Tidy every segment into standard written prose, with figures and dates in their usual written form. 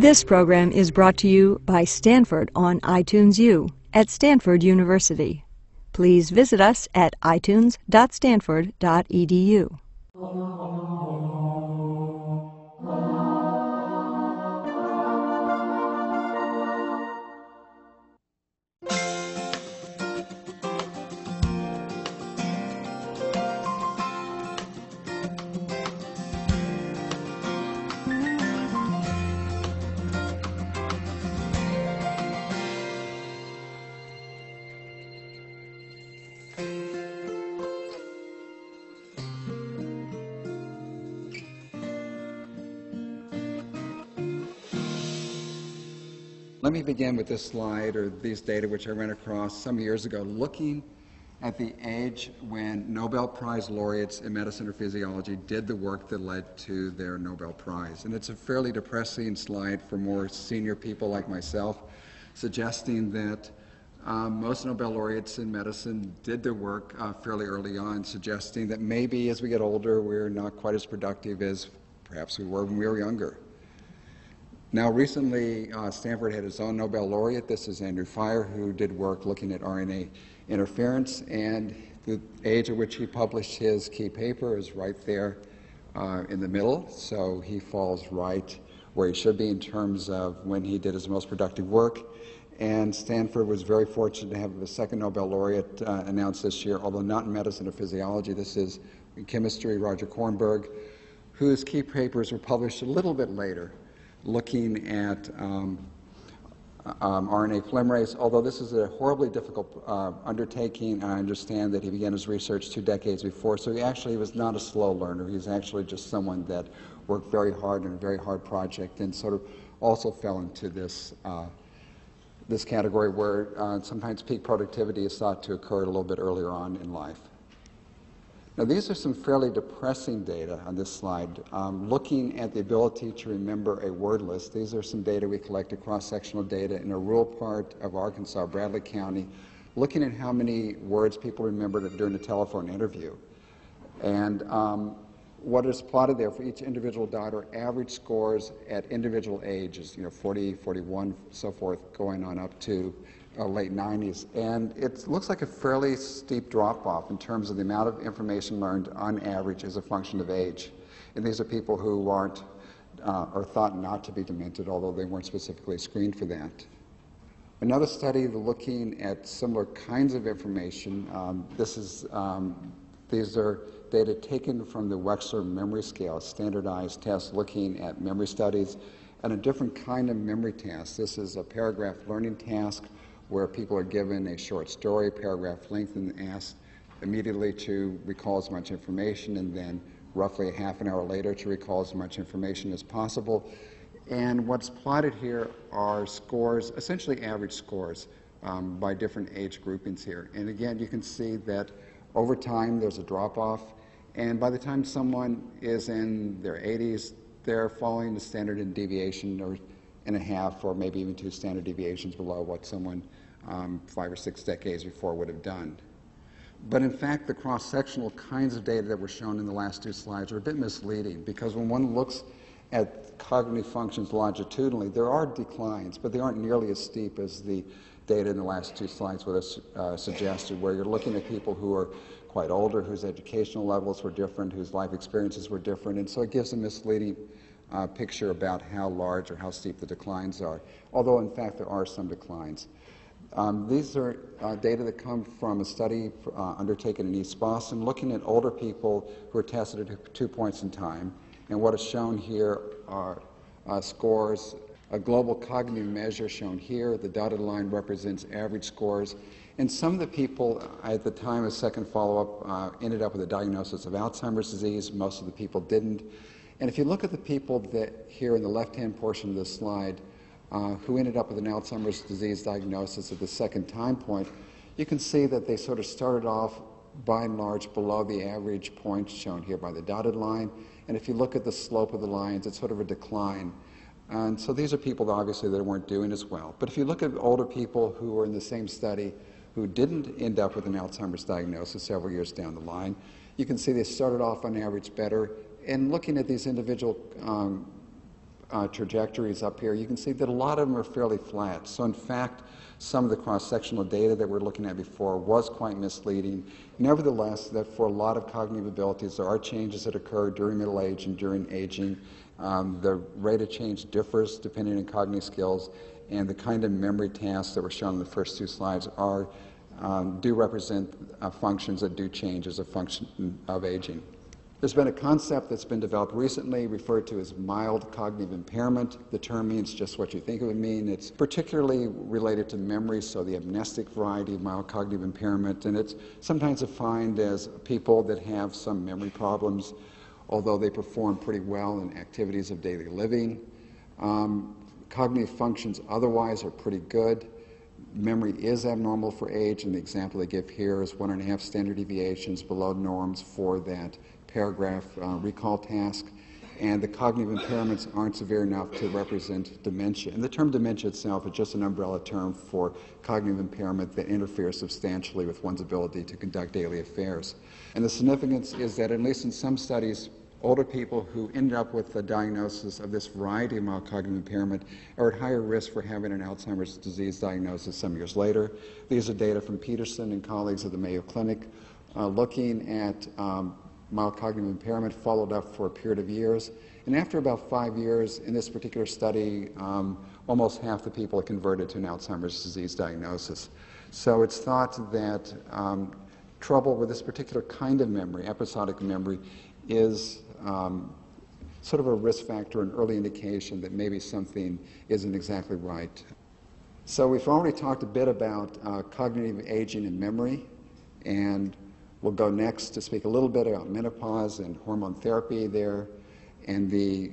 This program is brought to you by Stanford on iTunes U at Stanford University. Please visit us at itunes.stanford.edu. Let me begin with this slide, or these data, which I ran across some years ago, looking at the age when Nobel Prize laureates in medicine or physiology did the work that led to their Nobel Prize. And it's a fairly depressing slide for more senior people like myself, suggesting that most Nobel laureates in medicine did their work fairly early on, suggesting that maybe as we get older, we're not quite as productive as perhaps we were when we were younger. Now, recently, Stanford had its own Nobel laureate. This is Andrew Fire, who did work looking at RNA interference, and the age at which he published his key paper is right there in the middle, so he falls right where he should be in terms of when he did his most productive work. And Stanford was very fortunate to have the second Nobel laureate announced this year, although not in medicine or physiology. This is in chemistry, Roger Kornberg, whose key papers were published a little bit later, looking at RNA polymerase. Although this is a horribly difficult undertaking, I understand that he began his research 2 decades before, so he actually was not a slow learner. He's actually just someone that worked very hard in a very hard project and sort of also fell into this this category where sometimes peak productivity is thought to occur a little bit earlier on in life. Now, these are some fairly depressing data on this slide. Looking at the ability to remember a word list, these are some data we collected, cross-sectional data, in a rural part of Arkansas, Bradley County, looking at how many words people remembered during a telephone interview. And what is plotted there for each individual dot are average scores at individual ages, 40, 41, so forth, going on up to late 90s, and it looks like a fairly steep drop-off in terms of the amount of information learned on average as a function of age. And these are people who aren't or thought not to be demented, although they weren't specifically screened for that. Another study looking at similar kinds of information, these are data taken from the Wechsler Memory Scale, a standardized test looking at memory studies and a different kind of memory task. This is a paragraph learning task where people are given a short story, paragraph length, and asked immediately to recall as much information, and then roughly a half an hour later to recall as much information as possible. And what's plotted here are scores, essentially average scores, by different age groupings here. And again, you can see that over time there's a drop-off, and by the time someone is in their 80s, they're following the standard deviation or and a half, or maybe even 2 standard deviations below what someone 5 or 6 decades before would have done. But in fact, the cross-sectional kinds of data that were shown in the last 2 slides are a bit misleading, because when one looks at cognitive functions longitudinally, there are declines, but they aren't nearly as steep as the data in the last 2 slides would have suggested, where you're looking at people who are quite older, whose educational levels were different, whose life experiences were different, and so it gives a misleading picture about how large or how steep the declines are, although in fact there are some declines. These are data that come from a study undertaken in East Boston, looking at older people who are tested at 2 points in time. And what is shown here are scores, a global cognitive measure shown here. The dotted line represents average scores. And some of the people at the time of second follow-up ended up with a diagnosis of Alzheimer's disease. Most of the people didn't. And if you look at the people that here in the left-hand portion of this slide who ended up with an Alzheimer's disease diagnosis at the second time point, you can see that they sort of started off by and large below the average point shown here by the dotted line. And if you look at the slope of the lines, it's sort of a decline. And so these are people that obviously that weren't doing as well. But if you look at older people who were in the same study who didn't end up with an Alzheimer's diagnosis several years down the line, you can see they started off on average better. And looking at these individual trajectories up here, you can see that a lot of them are fairly flat. So in fact, some of the cross-sectional data that we're looking at before was quite misleading. Nevertheless, that for a lot of cognitive abilities, there are changes that occur during middle age and during aging. The rate of change differs depending on cognitive skills, and the kind of memory tasks that were shown in the first two slides do represent functions that do change as a function of aging. There's been a concept that's been developed recently referred to as mild cognitive impairment. The term means just what you think it would mean. It's particularly related to memory, so the amnestic variety of mild cognitive impairment, and it's sometimes defined as people that have some memory problems, although they perform pretty well in activities of daily living. Cognitive functions otherwise are pretty good. Memory is abnormal for age, and the example they give here is 1.5 standard deviations below norms for that paragraph recall task, and the cognitive impairments aren't severe enough to represent dementia. And the term dementia itself is just an umbrella term for cognitive impairment that interferes substantially with one's ability to conduct daily affairs. And the significance is that, at least in some studies, older people who ended up with the diagnosis of this variety of mild cognitive impairment are at higher risk for having an Alzheimer's disease diagnosis some years later. These are data from Peterson and colleagues at the Mayo Clinic looking at mild cognitive impairment followed up for a period of years. And after about 5 years in this particular study, almost half the people are converted to an Alzheimer's disease diagnosis. So it's thought that trouble with this particular kind of memory, episodic memory, is sort of a risk factor, an early indication that maybe something isn't exactly right. So we've already talked a bit about cognitive aging and memory, and we'll go next to speak a little bit about menopause and hormone therapy there, and the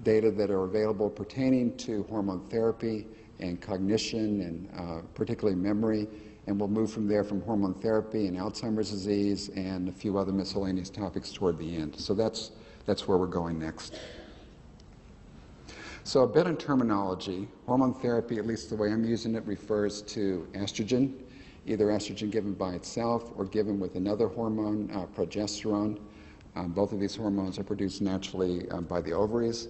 data that are available pertaining to hormone therapy and cognition and particularly memory. And we'll move from there from hormone therapy and Alzheimer's disease and a few other miscellaneous topics toward the end. So that's where we're going next. So a bit on terminology. Hormone therapy, at least the way I'm using it, refers to estrogen, either estrogen given by itself or given with another hormone, progesterone. Both of these hormones are produced naturally by the ovaries.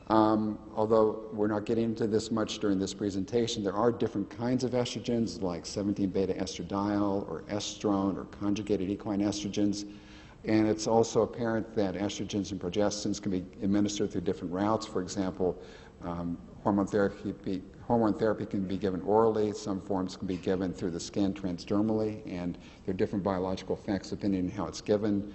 Although we're not getting into this much during this presentation, there are different kinds of estrogens like 17-beta estradiol or estrone or conjugated equine estrogens. And it's also apparent that estrogens and progestins can be administered through different routes. For example, hormone therapy can be given orally. Some forms can be given through the skin transdermally, and there are different biological effects depending on how it's given.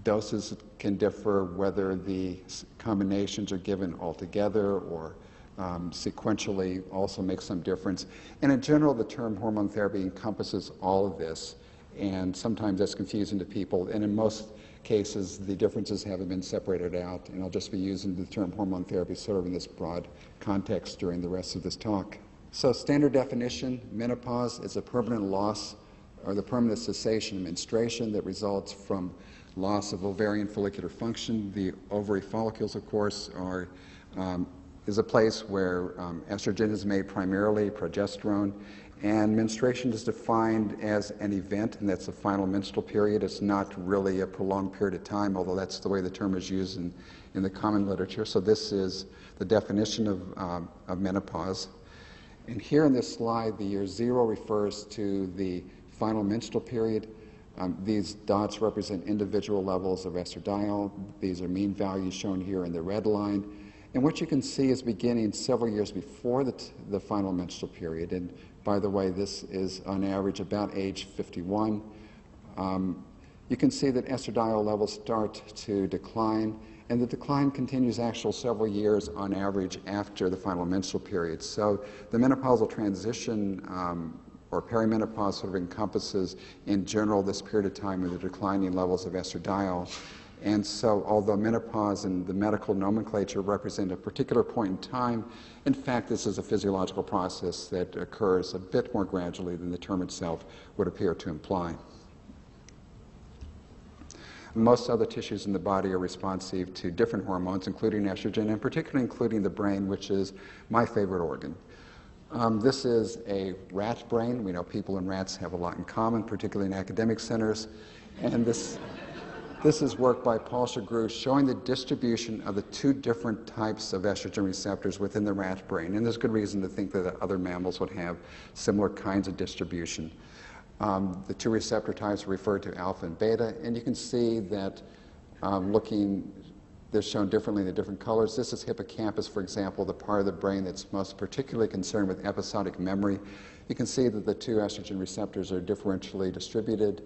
Doses can differ whether the combinations are given altogether or sequentially also makes some difference. And in general, the term hormone therapy encompasses all of this, and sometimes that's confusing to people. And in most cases, the differences haven't been separated out, and I'll just be using the term hormone therapy sort of in this broad context during the rest of this talk. So standard definition, menopause is a permanent loss or the permanent cessation of menstruation that results from loss of ovarian follicular function. The ovary follicles, of course, is a place where estrogen is made primarily, progesterone, and menstruation is defined as an event, and that's the final menstrual period. It's not really a prolonged period of time, although that's the way the term is used in the common literature. So this is the definition of menopause. And here in this slide, the year 0 refers to the final menstrual period. These dots represent individual levels of estradiol. These are mean values shown here in the red line. And what you can see is beginning several years before the final menstrual period. And by the way, this is on average about age 51. You can see that estradiol levels start to decline, and the decline continues actually several years on average after the final menstrual period. So the menopausal transition or perimenopause sort of encompasses, in general, this period of time with the declining levels of estradiol. And so although menopause in the medical nomenclature represent a particular point in time, in fact, this is a physiological process that occurs a bit more gradually than the term itself would appear to imply. Most other tissues in the body are responsive to different hormones, including estrogen, and particularly including the brain, which is my favorite organ. This is a rat brain. We know people and rats have a lot in common, particularly in academic centers. And this This is work by Paul Chagru showing the distribution of the two different types of estrogen receptors within the rat brain. And there's good reason to think that other mammals would have similar kinds of distribution. The two receptor types are referred to alpha and beta, and you can see that they're shown differently in the different colors. This is hippocampus, for example, the part of the brain that's most particularly concerned with episodic memory. You can see that the two estrogen receptors are differentially distributed.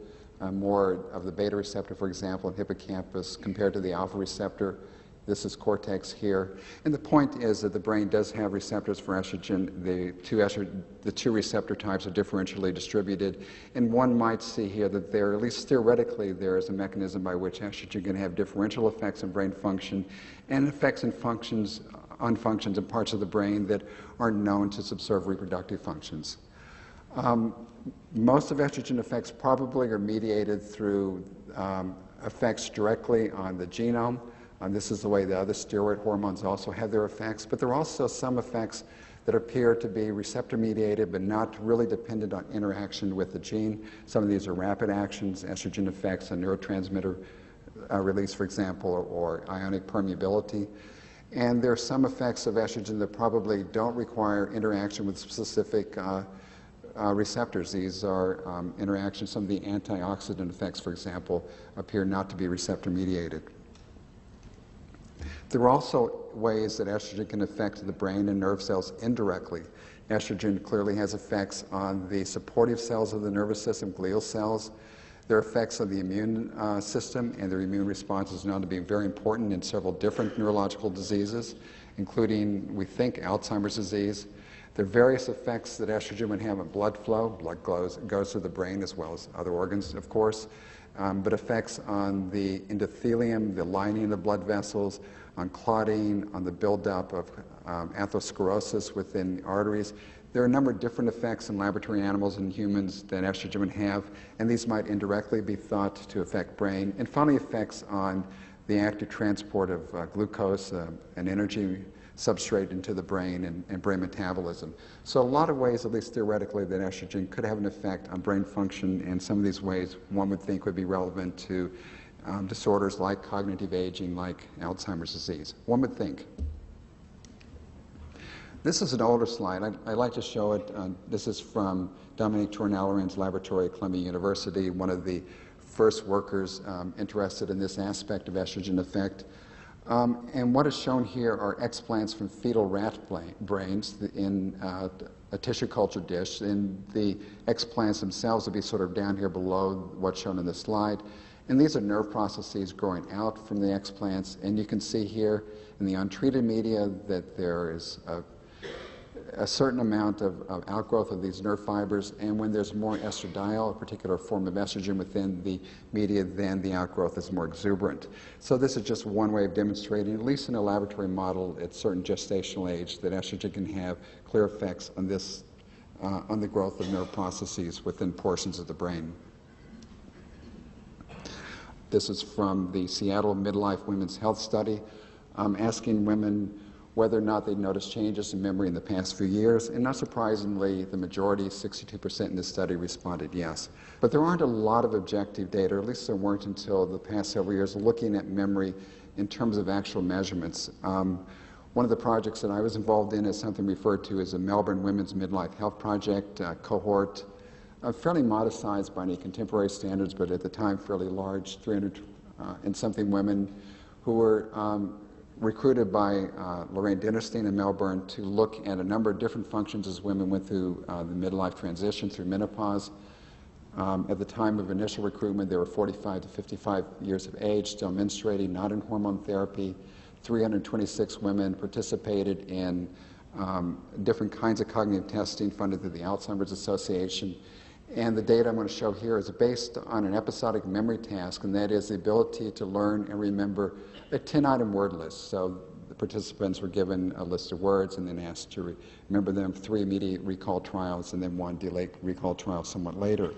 More of the beta receptor, for example, in hippocampus compared to the alpha receptor. This is cortex here. And the point is that the brain does have receptors for estrogen. The two receptor types are differentially distributed. And one might see here that there, at least theoretically, there is a mechanism by which estrogen can have differential effects on brain function and effects on functions in parts of the brain that aren't known to subserve reproductive functions. Most of estrogen effects probably are mediated through effects directly on the genome. This is the way the other steroid hormones also have their effects, but there are also some effects that appear to be receptor-mediated but not really dependent on interaction with the gene. Some of these are rapid actions, estrogen effects on neurotransmitter release, for example, or ionic permeability. And there are some effects of estrogen that probably don't require interaction with specific receptors. These are interactions. Some of the antioxidant effects, for example, appear not to be receptor-mediated. There are also ways that estrogen can affect the brain and nerve cells indirectly. Estrogen clearly has effects on the supportive cells of the nervous system, glial cells. There are effects on the immune system, and their immune response is known to be very important in several different neurological diseases, including, we think, Alzheimer's disease. There are various effects that estrogen would have on blood flow. Blood goes to the brain as well as other organs, of course, but effects on the endothelium, the lining of the blood vessels, on clotting, on the buildup of atherosclerosis within the arteries. There are a number of different effects in laboratory animals and humans that estrogen would have, and these might indirectly be thought to affect brain. And finally, effects on the active transport of glucose, an energy substrate, into the brain and brain metabolism. So a lot of ways, at least theoretically, that estrogen could have an effect on brain function, and some of these ways one would think would be relevant to disorders like cognitive aging, like Alzheimer's disease. One would think. This is an older slide. I like to show it. This is from Dominique Tourneau-Laren's laboratory at Columbia University, one of the first workers interested in this aspect of estrogen effect. And what is shown here are explants from fetal rat brains in a tissue culture dish. And the explants themselves will be sort of down here below what's shown in the slide. And these are nerve processes growing out from the explants. And you can see here in the untreated media that there is a certain amount of outgrowth of these nerve fibers. And when there's more estradiol, a particular form of estrogen within the media, then the outgrowth is more exuberant. So this is just one way of demonstrating, at least in a laboratory model at certain gestational age, that estrogen can have clear effects on this, on the growth of nerve processes within portions of the brain. This is from the Seattle Midlife Women's Health Study, asking women whether or not they noticed changes in memory in the past few years. And not surprisingly, the majority, 62% in this study, responded yes. But there aren't a lot of objective data, or at least there weren't until the past several years, looking at memory in terms of actual measurements. One of the projects that I was involved in is something referred to as a Melbourne Women's Midlife Health Project cohort, fairly modest size by any contemporary standards, but at the time fairly large, 300 and something women who were recruited by Lorraine Dinnerstein in Melbourne to look at a number of different functions as women went through the midlife transition, through menopause. At the time of initial recruitment, they were 45 to 55 years of age, still menstruating, not in hormone therapy. 326 women participated in different kinds of cognitive testing funded through the Alzheimer's Association. And the data I'm going to show here is based on an episodic memory task, and that is the ability to learn and remember a 10-item word list. So the participants were given a list of words and then asked to remember them, 3 immediate recall trials and then 1 delayed recall trial somewhat later.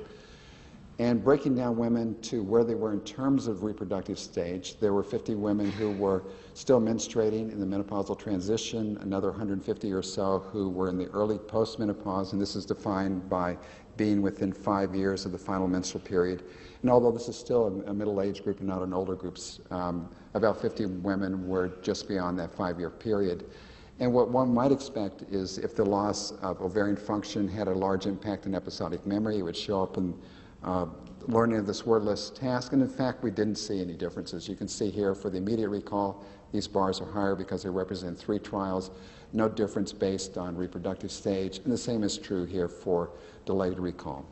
And breaking down women to where they were in terms of reproductive stage, there were 50 women who were still menstruating in the menopausal transition, another 150 or so who were in the early postmenopause, and this is defined by being within 5 years of the final menstrual period. And although this is still a middle-aged group and not an older group, about 50 women were just beyond that 5-year period. And what one might expect is if the loss of ovarian function had a large impact on episodic memory, it would show up in learning of this wordless task, and in fact we didn't see any differences. You can see here for the immediate recall, these bars are higher because they represent 3 trials, no difference based on reproductive stage, and the same is true here for delayed recall.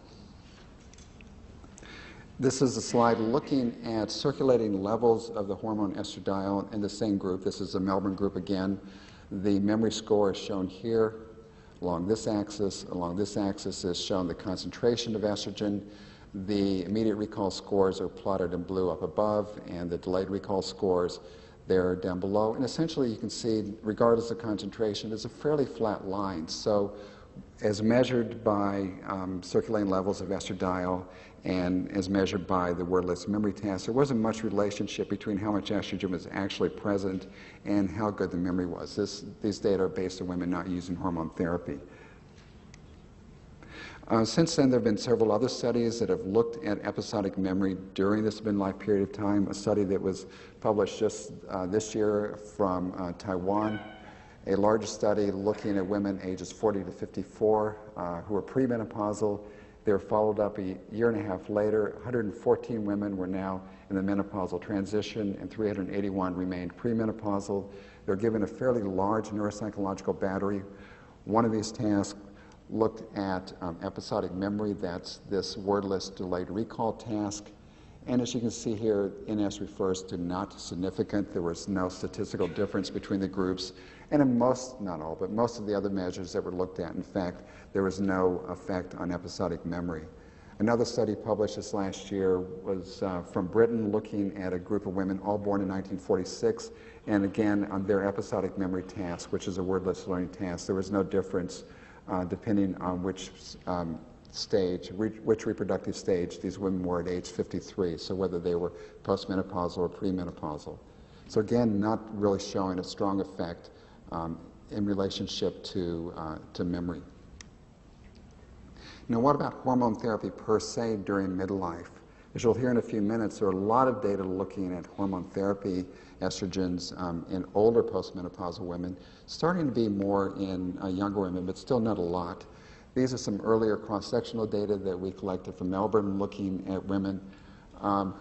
This is a slide looking at circulating levels of the hormone estradiol in the same group. This is the Melbourne group again. The memory score is shown here along this axis. Along this axis is shown the concentration of estrogen. The immediate recall scores are plotted in blue up above, and the delayed recall scores there down below. And essentially you can see, regardless of concentration, it's a fairly flat line. So as measured by circulating levels of estradiol and as measured by the wordless memory task, there wasn't much relationship between how much estrogen was actually present and how good the memory was. These data are based on women not using hormone therapy. Since then, there have been several other studies that have looked at episodic memory during this midlife period of time. A study that was published just this year from Taiwan, a larger study looking at women ages 40 to 54 who were premenopausal. They were followed up a year and a half later. 114 women were now in the menopausal transition, and 381 remained premenopausal. They were given a fairly large neuropsychological battery. One of these tasks looked at episodic memory. That's this wordless delayed recall task. And as you can see here, NS refers to not significant. There was no statistical difference between the groups. And in most, not all, but most of the other measures that were looked at, in fact, there was no effect on episodic memory. Another study published this last year was from Britain, looking at a group of women all born in 1946. And again, on their episodic memory task, which is a wordless learning task, there was no difference depending on which stage, which reproductive stage these women were at age 53, so whether they were postmenopausal or premenopausal. So again, not really showing a strong effect in relationship to memory. Now, what about hormone therapy per se during midlife? As you'll hear in a few minutes, there are a lot of data looking at hormone therapy, estrogens in older postmenopausal women, starting to be more in younger women, but still not a lot. These are some earlier cross-sectional data that we collected from Melbourne, looking at women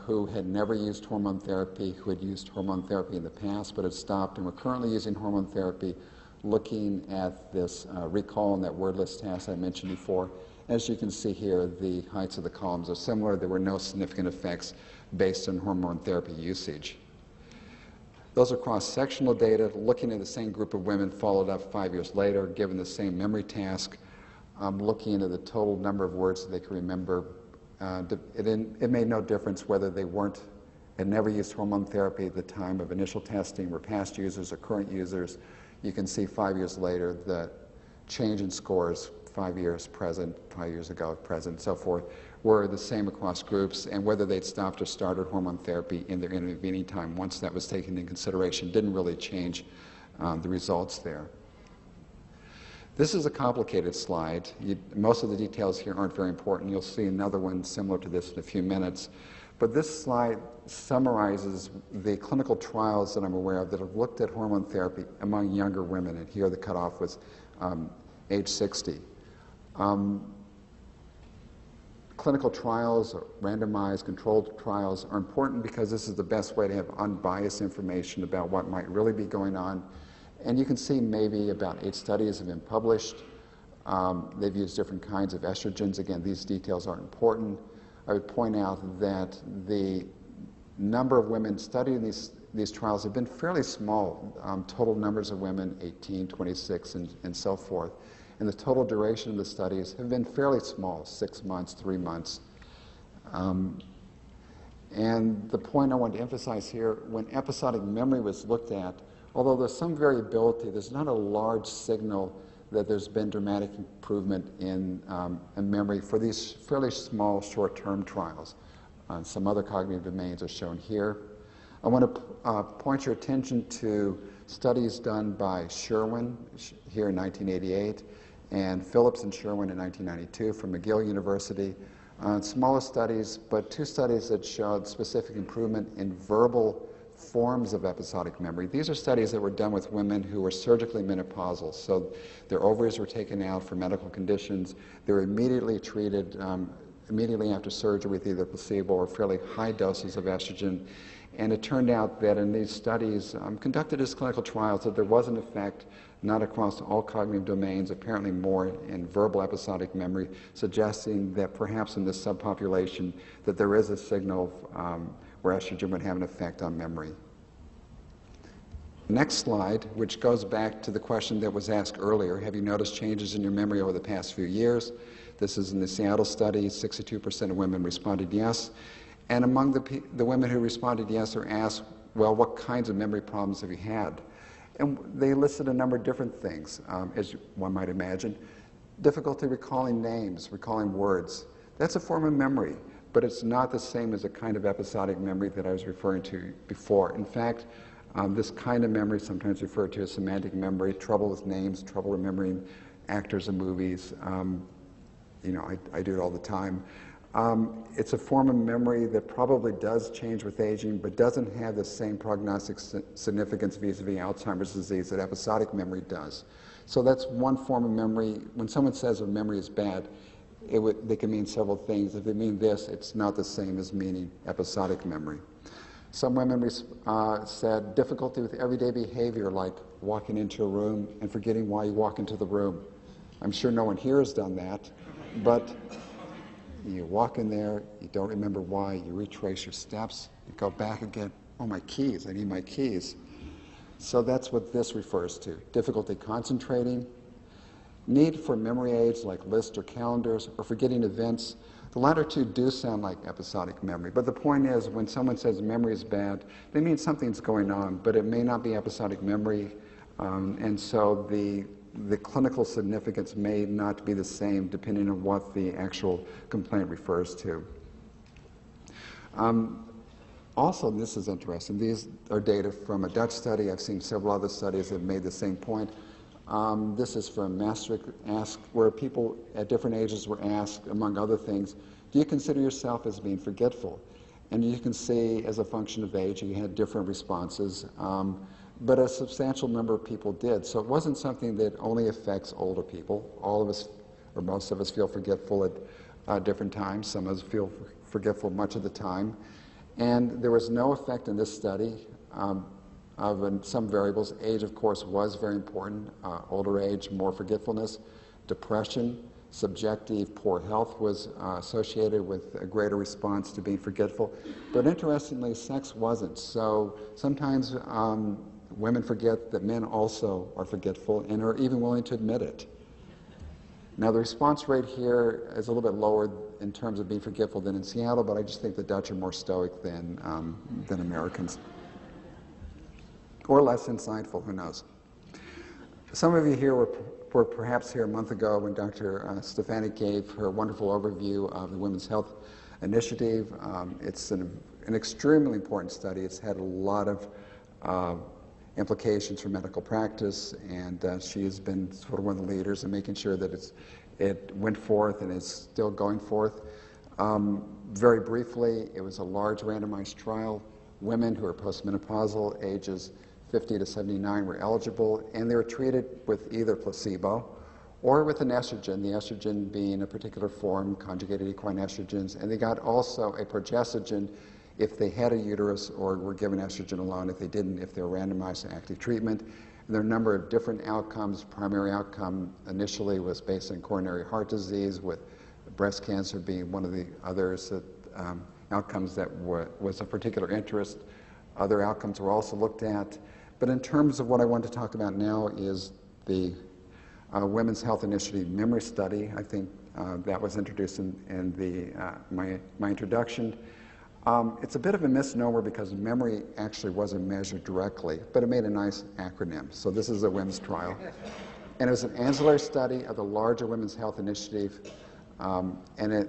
who had never used hormone therapy, who had used hormone therapy in the past but had stopped and were currently using hormone therapy, looking at this recall and that wordless task I mentioned before. As you can see here, the heights of the columns are similar. There were no significant effects based on hormone therapy usage. Those are cross-sectional data looking at the same group of women followed up 5 years later, given the same memory task, looking at the total number of words that they could remember. It made no difference whether they had never used hormone therapy at the time of initial testing, were past users or current users. You can see 5 years later the change in scores, 5 years present, 5 years ago present, so forth, were the same across groups, and whether they'd stopped or started hormone therapy in their intervening time, once that was taken into consideration, didn't really change the results there. This is a complicated slide. Most of the details here aren't very important. You'll see another one similar to this in a few minutes. But this slide summarizes the clinical trials that I'm aware of that have looked at hormone therapy among younger women, and here the cutoff was age 60. Clinical trials, or randomized controlled trials, are important because this is the best way to have unbiased information about what might really be going on. And you can see maybe about 8 studies have been published. They've used different kinds of estrogens. Again, these details aren't important. I would point out that the number of women studied in these trials have been fairly small. Total numbers of women, 18, 26, and so forth. And the total duration of the studies have been fairly small, 6 months, 3 months. And the point I want to emphasize here, when episodic memory was looked at, although there's some variability, there's not a large signal that there's been dramatic improvement in memory for these fairly small short-term trials. Some other cognitive domains are shown here. I want to point your attention to studies done by Sherwin here in 1988 and Phillips and Sherwin in 1992 from McGill University. Smaller studies, but two studies that showed specific improvement in verbal forms of episodic memory. These are studies that were done with women who were surgically menopausal. So their ovaries were taken out for medical conditions. They were immediately treated immediately after surgery with either placebo or fairly high doses of estrogen. And it turned out that in these studies conducted as clinical trials that there was an effect, not across all cognitive domains, apparently more in verbal episodic memory, suggesting that perhaps in this subpopulation that there is a signal where estrogen would have an effect on memory. Next slide, which goes back to the question that was asked earlier, have you noticed changes in your memory over the past few years? This is in the Seattle study, 62% of women responded yes. And among the women who responded yes are asked, well, what kinds of memory problems have you had? And they listed a number of different things, as one might imagine. Difficulty recalling names, recalling words. That's a form of memory, but it's not the same as a kind of episodic memory that I was referring to before. In fact, this kind of memory, sometimes referred to as semantic memory, trouble with names, trouble remembering actors in movies. You know, I do it all the time. It's a form of memory that probably does change with aging, but doesn't have the same prognostic significance vis-a-vis Alzheimer's disease that episodic memory does. So that's one form of memory. When someone says a memory is bad, they can mean several things. If they mean this, it's not the same as meaning episodic memory. Some women said difficulty with everyday behavior, like walking into a room and forgetting why you walk into the room. I'm sure no one here has done that, but you walk in there, you don't remember why, you retrace your steps, you go back again, oh, my keys, I need my keys. So that's what this refers to. Difficulty concentrating, need for memory aids like lists or calendars, or forgetting events. The latter two do sound like episodic memory, but the point is when someone says memory is bad, they mean something's going on, but it may not be episodic memory, and so the clinical significance may not be the same depending on what the actual complaint refers to. Also, this is interesting. These are data from a Dutch study. I've seen several other studies that have made the same point. This is from Maastricht, where people at different ages were asked, among other things, do you consider yourself as being forgetful? And you can see, as a function of age, you had different responses. But a substantial number of people did. So it wasn't something that only affects older people. All of us, or most of us, feel forgetful at different times. Some of us feel forgetful much of the time. And there was no effect in this study of some variables. Age, of course, was very important. Older age, more forgetfulness. Depression, subjective poor health was associated with a greater response to being forgetful. But interestingly, sex wasn't. So sometimes women forget that men also are forgetful and are even willing to admit it. Now, the response rate here is a little bit lower in terms of being forgetful than in Seattle, but I just think the Dutch are more stoic than Americans. Or less insightful, who knows. Some of you here were perhaps here a month ago when Dr. Stefani gave her wonderful overview of the Women's Health Initiative. It's an extremely important study. It's had a lot of implications for medical practice, and she has been sort of one of the leaders in making sure that it went forth and is still going forth. Very briefly, it was a large randomized trial. Women who are postmenopausal, ages 50 to 79, were eligible, and they were treated with either placebo or with an estrogen, the estrogen being a particular form, conjugated equine estrogens, and they got also a progestogen if they had a uterus, or were given estrogen alone if they didn't, if they were randomized to active treatment. And there are a number of different outcomes. Primary outcome initially was based on coronary heart disease, with breast cancer being one of the others, outcomes that was of particular interest. Other outcomes were also looked at. But in terms of what I want to talk about now is the Women's Health Initiative memory study. I think that was introduced in my introduction. It's a bit of a misnomer because memory actually wasn't measured directly, but it made a nice acronym. So this is a WIMS trial. And it was an ancillary study of the larger Women's Health Initiative, and it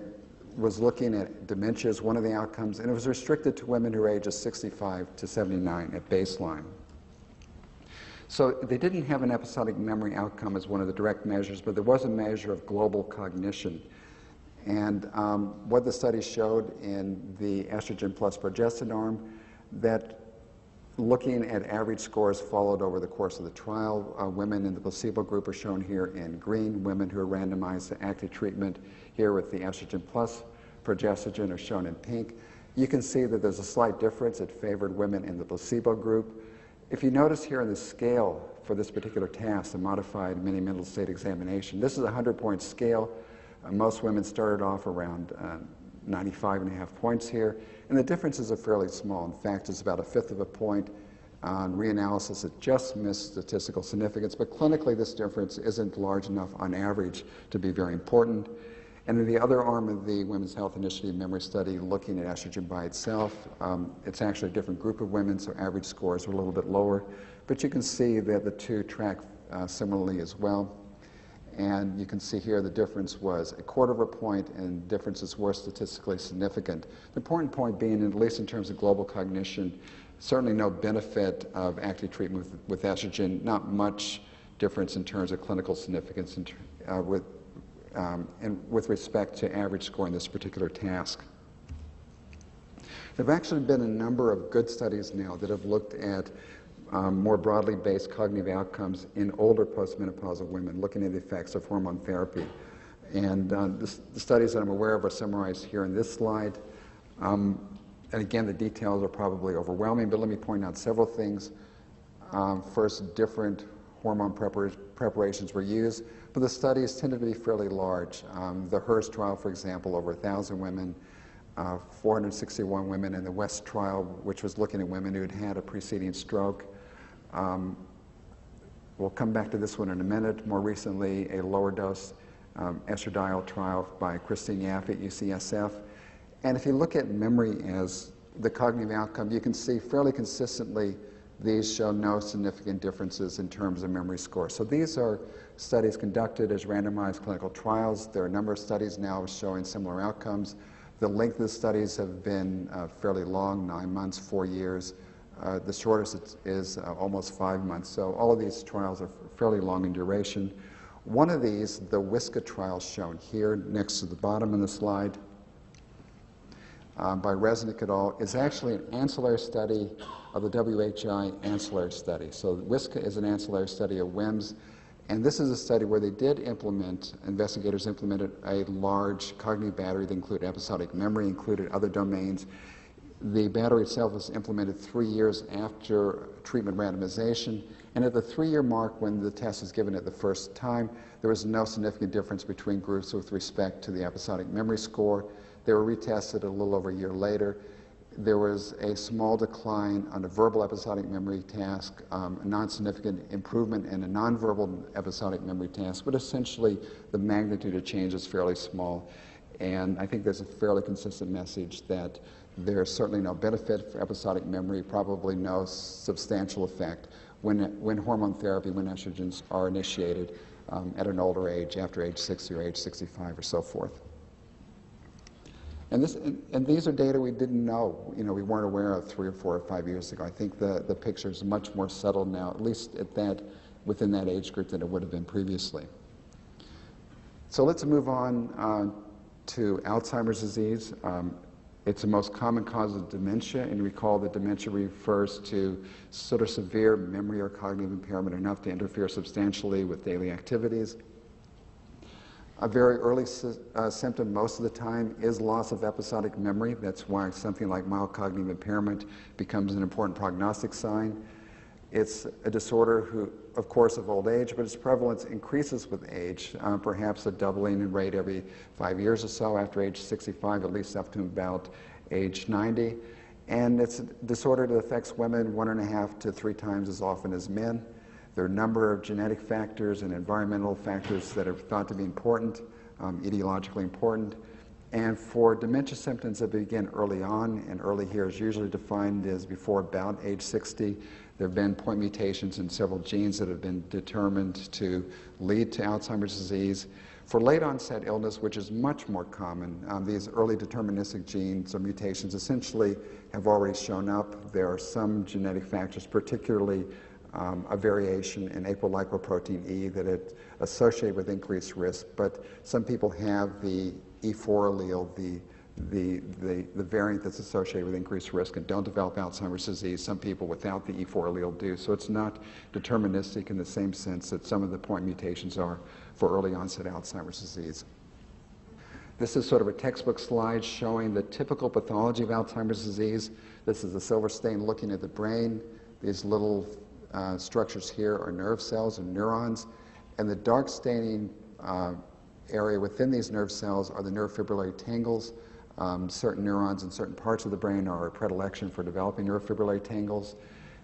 was looking at dementia as one of the outcomes, and it was restricted to women who are ages 65 to 79 at baseline. So they didn't have an episodic memory outcome as one of the direct measures, but there was a measure of global cognition. And what the study showed in the estrogen plus progestin arm, that looking at average scores followed over the course of the trial, women in the placebo group are shown here in green, women who are randomized to active treatment here with the estrogen plus progestogen are shown in pink. You can see that there's a slight difference. It favored women in the placebo group. If you notice here in the scale for this particular task, the modified mini mental state examination, this is a 100-point scale. Most women started off around 95.5 points here, and the differences are fairly small. In fact, it's about 1/5 of a point. On reanalysis, it just missed statistical significance, but clinically this difference isn't large enough on average to be very important. And in the other arm of the Women's Health Initiative memory study, looking at estrogen by itself, it's actually a different group of women, so average scores were a little bit lower. But you can see that the two track similarly as well. And you can see here the difference was 1/4 of a point, and differences were statistically significant. The important point being, at least in terms of global cognition, certainly no benefit of active treatment with estrogen, not much difference in terms of clinical significance with respect to average score in this particular task. There have actually been a number of good studies now that have looked at more broadly based cognitive outcomes in older postmenopausal women, looking at the effects of hormone therapy. And the studies that I'm aware of are summarized here in this slide. And again, the details are probably overwhelming, but let me point out several things. First, different hormone preparations were used, but the studies tended to be fairly large. The HERS trial, for example, over 1,000 women, 461 women in the WEST trial, which was looking at women who had had a preceding stroke. We'll come back to this one in a minute. More recently, a lower dose estradiol trial by Christine Yaffe at UCSF. And if you look at memory as the cognitive outcome, you can see fairly consistently these show no significant differences in terms of memory score. So these are studies conducted as randomized clinical trials. There are a number of studies now showing similar outcomes. The length of the studies have been fairly long, 9 months, 4 years. The shortest is almost 5 months. So all of these trials are fairly long in duration. One of these, the WISCA trial shown here next to the bottom of the slide, by Resnick et al., is actually an ancillary study of the WHI ancillary study. So WISCA is an ancillary study of WIMS, and this is a study where they did implement, investigators implemented a large cognitive battery that included episodic memory, included other domains. The battery itself was implemented 3 years after treatment randomization, and at the 3-year mark when the test was given at the first time, there was no significant difference between groups with respect to the episodic memory score. They were retested a little over a year later. There was a small decline on a verbal episodic memory task, a non-significant improvement in a nonverbal episodic memory task, but essentially the magnitude of change is fairly small. And I think there's a fairly consistent message that there's certainly no benefit for episodic memory, probably no substantial effect when hormone therapy, when estrogens are initiated at an older age, after age 60 or age 65 or so forth. And these are data we didn't know, we weren't aware of 3 or 4 or 5 years ago. I think the picture is much more settled now, at least within that age group than it would have been previously. So let's move on to Alzheimer's disease. It's the most common cause of dementia, and recall that dementia refers to sort of severe memory or cognitive impairment enough to interfere substantially with daily activities. A very early symptom most of the time is loss of episodic memory. That's why something like mild cognitive impairment becomes an important prognostic sign. It's a disorder, of course, of old age, but its prevalence increases with age, perhaps a doubling in rate every 5 years or so after age 65, at least up to about age 90. And it's a disorder that affects women 1.5 to 3 times as often as men. There are a number of genetic factors and environmental factors that are thought to be important, etiologically important. And for dementia symptoms that begin early on, and early here is usually defined as before about age 60, there have been point mutations in several genes that have been determined to lead to Alzheimer's disease. For late onset illness, which is much more common, these early deterministic genes or mutations essentially have already shown up. There are some genetic factors, particularly a variation in apolipoprotein E that is associated with increased risk, but some people have the E4 allele, the variant that's associated with increased risk and don't develop Alzheimer's disease. Some people without the E4 allele do. So it's not deterministic in the same sense that some of the point mutations are for early onset Alzheimer's disease. This is sort of a textbook slide showing the typical pathology of Alzheimer's disease. This is a silver stain looking at the brain. These little structures here are nerve cells and neurons, and the dark staining area within these nerve cells are the nerve fibrillary tangles. Certain neurons in certain parts of the brain are a predilection for developing nerve fibrillary tangles.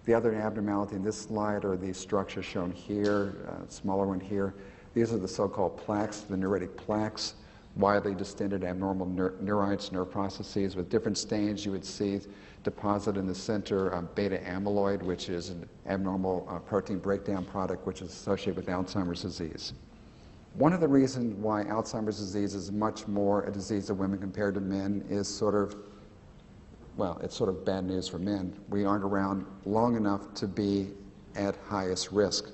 The other abnormality in this slide are these structures shown here, smaller one here. These are the so-called plaques, the neuritic plaques, widely distended abnormal neurites, nerve processes with different stains. You would see deposit in the center beta amyloid, which is an abnormal protein breakdown product which is associated with Alzheimer's disease. One of the reasons why Alzheimer's disease is much more a disease of women compared to men is sort of, well, it's sort of bad news for men. We aren't around long enough to be at highest risk.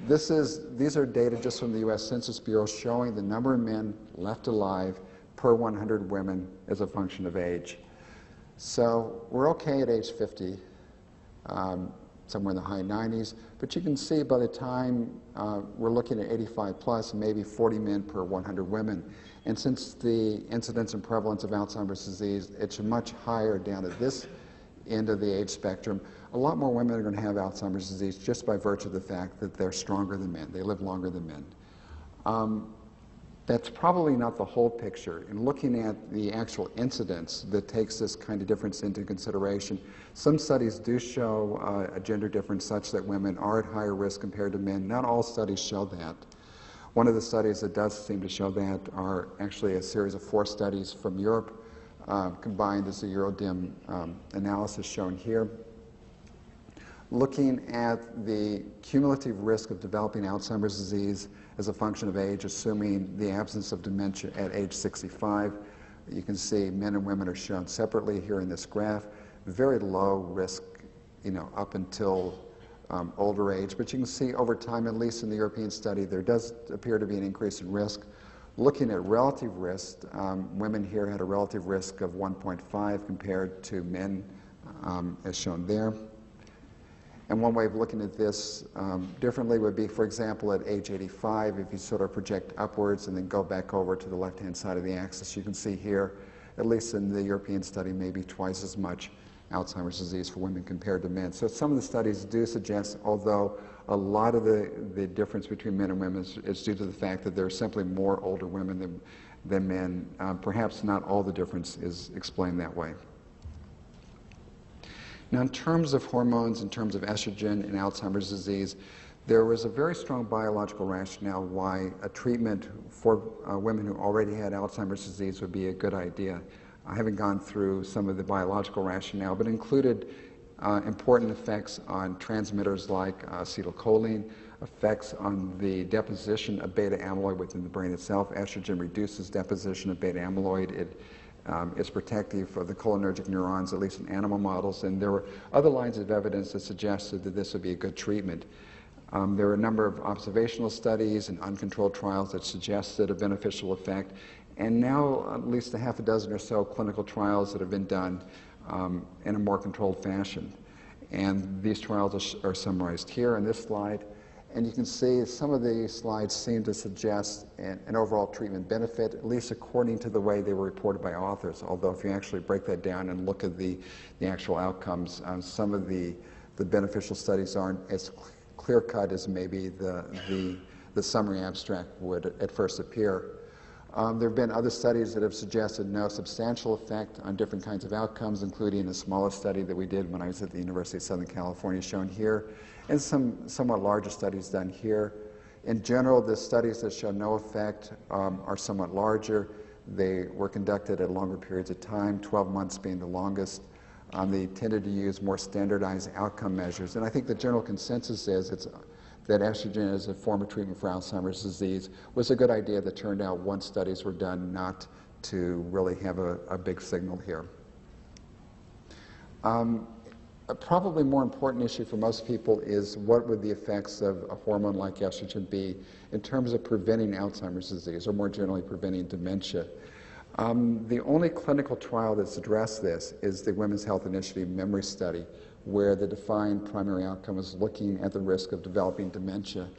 These are data just from the U.S. Census Bureau showing the number of men left alive per 100 women as a function of age. So we're okay at age 50, somewhere in the high 90s, but you can see by the time we're looking at 85 plus, maybe 40 men per 100 women. And since the incidence and prevalence of Alzheimer's disease, it's much higher down at this end of the age spectrum. A lot more women are going to have Alzheimer's disease just by virtue of the fact that they're stronger than men. They live longer than men. That's probably not the whole picture. In looking at the actual incidence that takes this kind of difference into consideration, some studies do show a gender difference such that women are at higher risk compared to men. Not all studies show that. One of the studies that does seem to show that are actually a series of 4 studies from Europe combined as a Eurodim analysis shown here. Looking at the cumulative risk of developing Alzheimer's disease as a function of age, assuming the absence of dementia at age 65. You can see men and women are shown separately here in this graph. Very low risk, up until older age. But you can see over time, at least in the European study, there does appear to be an increase in risk. Looking at relative risk, women here had a relative risk of 1.5 compared to men, as shown there. And one way of looking at this differently would be, for example, at age 85, if you sort of project upwards and then go back over to the left-hand side of the axis, you can see here, at least in the European study, maybe twice as much Alzheimer's disease for women compared to men. So some of the studies do suggest, although a lot of the difference between men and women is due to the fact that there are simply more older women than men, perhaps not all the difference is explained that way. Now, in terms of hormones, in terms of estrogen in Alzheimer's disease, there was a very strong biological rationale why a treatment for women who already had Alzheimer's disease would be a good idea. I haven't gone through some of the biological rationale, but included important effects on transmitters like acetylcholine, effects on the deposition of beta amyloid within the brain itself. Estrogen reduces deposition of beta amyloid. It is protective of the cholinergic neurons, at least in animal models, and there were other lines of evidence that suggested that this would be a good treatment. There are a number of observational studies and uncontrolled trials that suggested a beneficial effect, and now at least a half a dozen or so clinical trials that have been done in a more controlled fashion. And these trials are summarized here in this slide. And you can see some of the slides seem to suggest an overall treatment benefit, at least according to the way they were reported by authors. Although if you actually break that down and look at the actual outcomes, some of the beneficial studies aren't as clear-cut as maybe the summary abstract would at first appear. There have been other studies that have suggested no substantial effect on different kinds of outcomes, including a smaller study that we did when I was at the University of Southern California, shown here, and some somewhat larger studies done here. In general, the studies that show no effect are somewhat larger. They were conducted at longer periods of time, 12 months being the longest. They tended to use more standardized outcome measures. And I think the general consensus is that estrogen as a form of treatment for Alzheimer's disease was a good idea that turned out once studies were done not to really have a big signal here. A probably more important issue for most people is what would the effects of a hormone like estrogen be in terms of preventing Alzheimer's disease, or more generally preventing dementia. The only clinical trial that's addressed this is the Women's Health Initiative memory study, where the defined primary outcome is looking at the risk of developing dementia.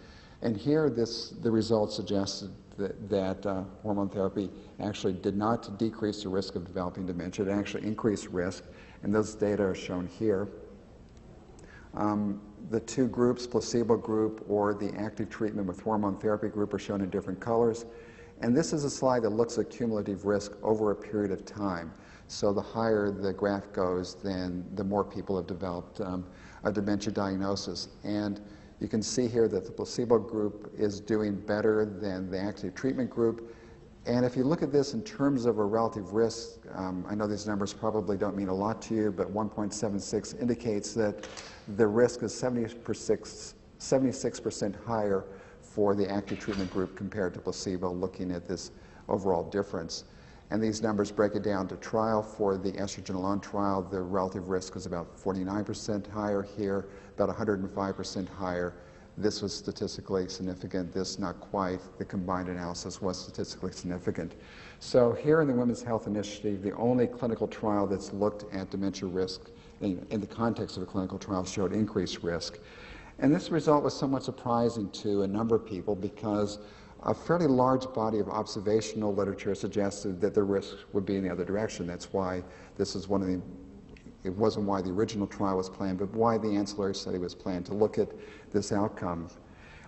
And here the results suggested that hormone therapy actually did not decrease the risk of developing dementia, it actually increased risk, and those data are shown here. The two groups, placebo group or the active treatment with hormone therapy group, are shown in different colors. And this is a slide that looks at cumulative risk over a period of time. So the higher the graph goes, then the more people have developed a dementia diagnosis. And you can see here that the placebo group is doing better than the active treatment group. And if you look at this in terms of a relative risk, I know these numbers probably don't mean a lot to you, but 1.76 indicates that the risk is 76% higher for the active treatment group compared to placebo, looking at this overall difference. And these numbers break it down to trial. For the estrogen alone trial, the relative risk is about 49% higher here, about 105% higher. This was statistically significant, this not quite. The combined analysis was statistically significant. So here in the Women's Health Initiative, the only clinical trial that's looked at dementia risk in the context of a clinical trial showed increased risk. And this result was somewhat surprising to a number of people because a fairly large body of observational literature suggested that the risk would be in the other direction. That's why this is one of the, it wasn't why the original trial was planned, but why the ancillary study was planned, to look at this outcome.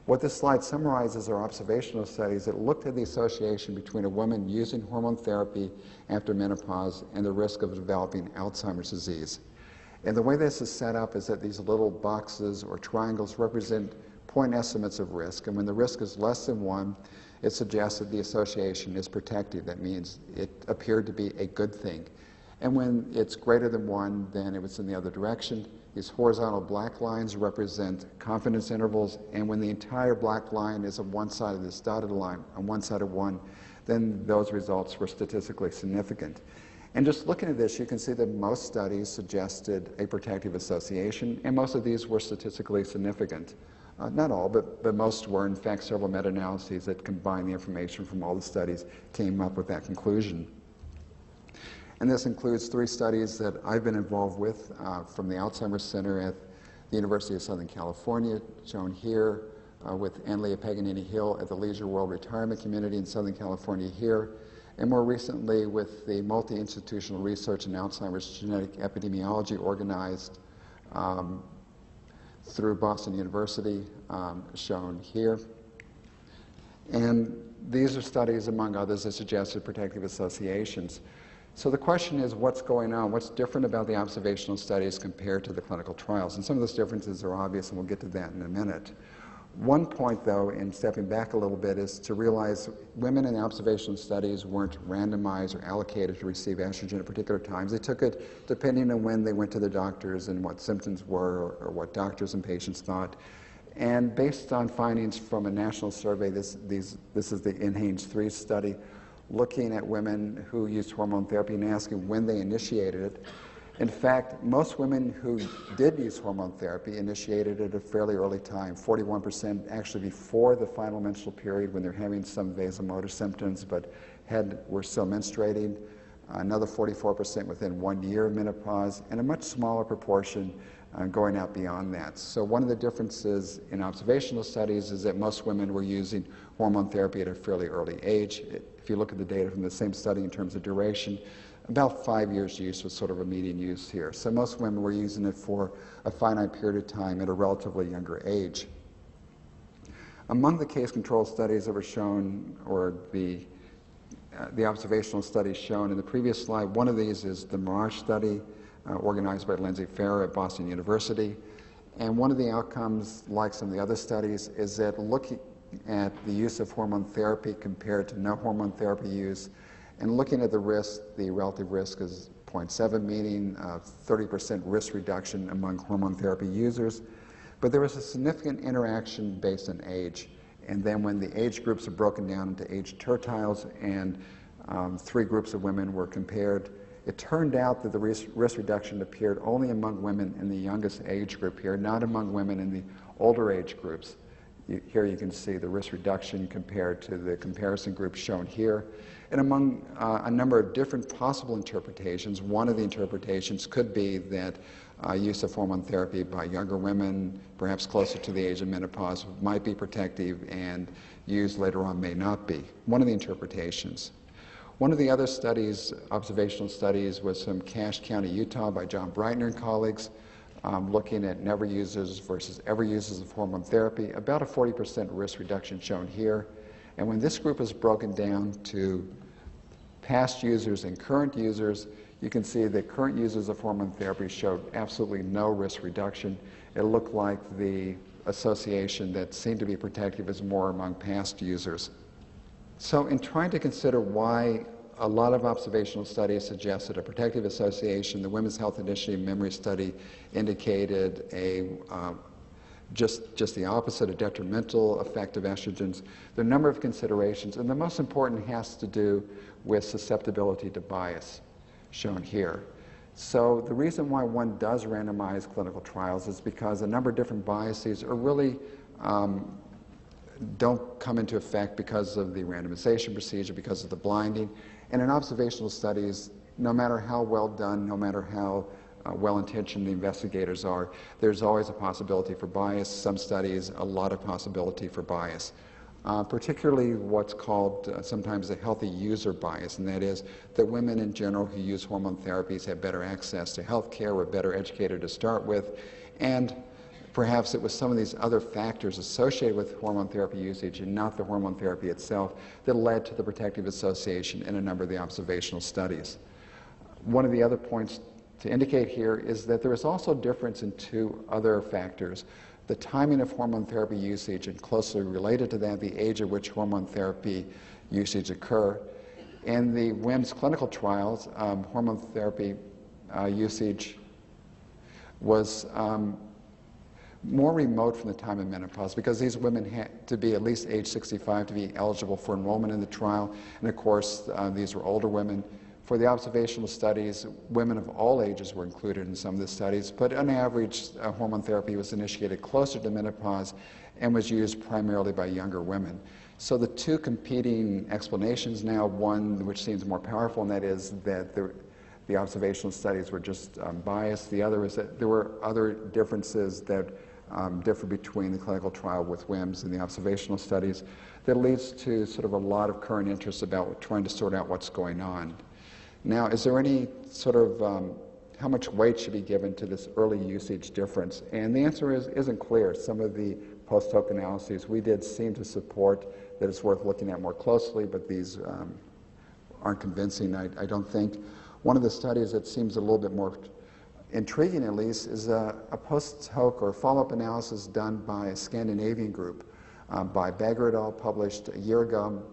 What this slide summarizes are observational studies that looked at the association between a woman using hormone therapy after menopause and the risk of developing Alzheimer's disease. And the way this is set up is that these little boxes or triangles represent point estimates of risk, and when the risk is less than 1, it suggests that the association is protective. That means it appeared to be a good thing. And when it's greater than 1, then it was in the other direction. These horizontal black lines represent confidence intervals, and when the entire black line is on one side of this dotted line, on one side of 1, then those results were statistically significant. And just looking at this, you can see that most studies suggested a protective association, and most of these were statistically significant. Not all, but most were. In fact, several meta-analyses that combined the information from all the studies came up with that conclusion. And this includes 3 studies that I've been involved with from the Alzheimer's Center at the University of Southern California, shown here, with Annalia Paganini-Hill at the Leisure World Retirement Community in Southern California here, and more recently with the multi-institutional research in Alzheimer's genetic epidemiology organized through Boston University, shown here. And these are studies, among others, that suggested protective associations. So the question is, what's going on? What's different about the observational studies compared to the clinical trials? And some of those differences are obvious, and we'll get to that in a minute. One point, though, in stepping back a little bit, is to realize women in the observational studies weren't randomized or allocated to receive estrogen at particular times. They took it depending on when they went to the doctors and what symptoms were or what doctors and patients thought. And based on findings from a national survey, this is the NHANES-3 study, looking at women who used hormone therapy and asking when they initiated it. In fact, most women who did use hormone therapy initiated it at a fairly early time, 41% actually before the final menstrual period when they're having some vasomotor symptoms but were still menstruating, another 44% within 1 year of menopause, and a much smaller proportion going out beyond that. So one of the differences in observational studies is that most women were using hormone therapy at a fairly early age. If you look at the data from the same study in terms of duration, about 5 years use was sort of a median use here. So most women were using it for a finite period of time at a relatively younger age. Among the case control studies that were shown, or the observational studies shown in the previous slide, one of these is the Mirage study organized by Lindsay Farrer at Boston University. And one of the outcomes, like some of the other studies, is that looking at the use of hormone therapy compared to no hormone therapy use, And looking at the risk, the relative risk is 0.7, meaning 30% risk reduction among hormone therapy users. But there was a significant interaction based on age. And then when the age groups are broken down into age tertiles and 3 groups of women were compared, it turned out that the risk reduction appeared only among women in the youngest age group here, not among women in the older age groups. Here you can see the risk reduction compared to the comparison group shown here. And among a number of different possible interpretations, one of the interpretations could be that use of hormone therapy by younger women, perhaps closer to the age of menopause, might be protective, and used later on may not be. One of the interpretations. One of the other studies, observational studies, was from Cache County, Utah by John Breitner and colleagues, looking at never users versus ever users of hormone therapy, about a 40% risk reduction shown here. And when this group is broken down to past users and current users, you can see that current users of hormone therapy showed absolutely no risk reduction. It looked like the association that seemed to be protective is more among past users. So in trying to consider why a lot of observational studies suggested a protective association, the Women's Health Initiative memory study indicated a just the opposite, a detrimental effect of estrogens. There are a number of considerations, and the most important has to do with susceptibility to bias, shown here. So the reason why one does randomize clinical trials is because a number of different biases are really don't come into effect because of the randomization procedure, because of the blinding. And in observational studies, no matter how well done, no matter how well-intentioned the investigators are, there's always a possibility for bias. Some studies, a lot of possibility for bias. Particularly what's called sometimes a healthy user bias, and that is that women in general who use hormone therapies have better access to health care, were better educated to start with, and perhaps it was some of these other factors associated with hormone therapy usage and not the hormone therapy itself that led to the protective association in a number of the observational studies. One of the other points to indicate here is that there is also a difference in 2 other factors. The timing of hormone therapy usage, and closely related to that, the age at which hormone therapy usage occur. In the WIMS clinical trials, hormone therapy usage was more remote from the time of menopause because these women had to be at least age 65 to be eligible for enrollment in the trial. And of course, these were older women. For the observational studies, women of all ages were included in some of the studies, but on average, hormone therapy was initiated closer to menopause and was used primarily by younger women. So the 2 competing explanations now, one which seems more powerful, and that is that the observational studies were just biased. The other is that there were other differences that differ between the clinical trial with WIMS and the observational studies that leads to sort of a lot of current interest about trying to sort out what's going on. Now, is there any sort of how much weight should be given to this early usage difference? And the answer isn't clear. Some of the post-hoc analyses we did seem to support that it's worth looking at more closely, but these aren't convincing, I don't think. One of the studies that seems a little bit more intriguing, at least, is a post-hoc or follow-up analysis done by a Scandinavian group by Bagger et al., published a year ago,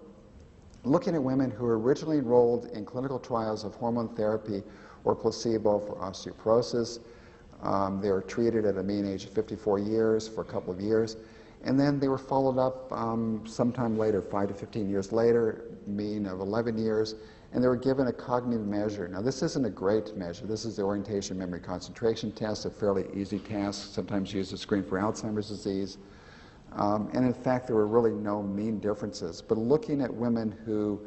looking at women who were originally enrolled in clinical trials of hormone therapy or placebo for osteoporosis. They were treated at a mean age of 54 years for a couple of years, and then they were followed up sometime later, 5 to 15 years later, mean of 11 years, and they were given a cognitive measure. Now, this isn't a great measure. This is the Orientation Memory Concentration Test, a fairly easy task, sometimes used to screen for Alzheimer's disease. And in fact, there were really no mean differences. But looking at women who